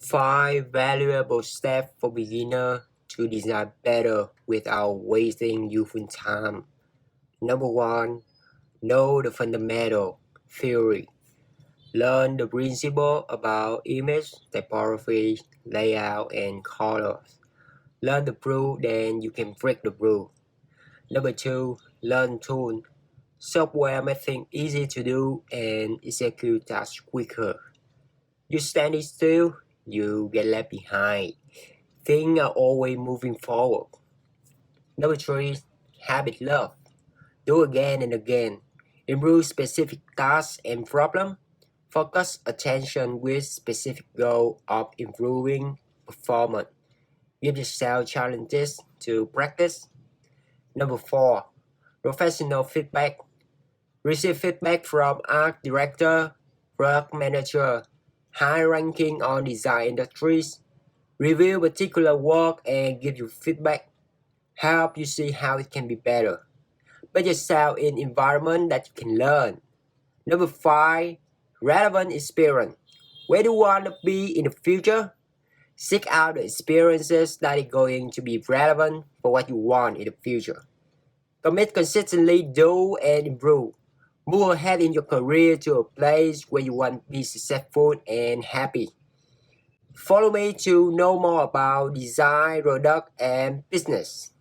5 valuable steps for beginners to design better without wasting useful time. Number 1. Know the fundamental theory. Learn the principle about image, typography, layout, and colors. Learn the rule, then you can break the rule. Number 2. Learn tool. Software make things easy to do and execute tasks quicker. You stand still, you get left behind. Things are always moving forward. Number 3. Habit love. Do again and again. Improve specific tasks and problems. Focus attention with specific goal of improving performance. Give yourself challenges to practice. Number 4. Professional feedback. Receive feedback from art director, product manager, high-ranking on design industries. Review particular work and give you feedback. Help you see how it can be better. Put yourself in environment that you can learn. Number 5. Relevant experience. Where do you want to be in the future? Seek out the experiences that are going to be relevant for what you want in the future. Commit consistently, do and improve. Move ahead in your career to a place where you want to be successful and happy. Follow me to know more about design, product, and business.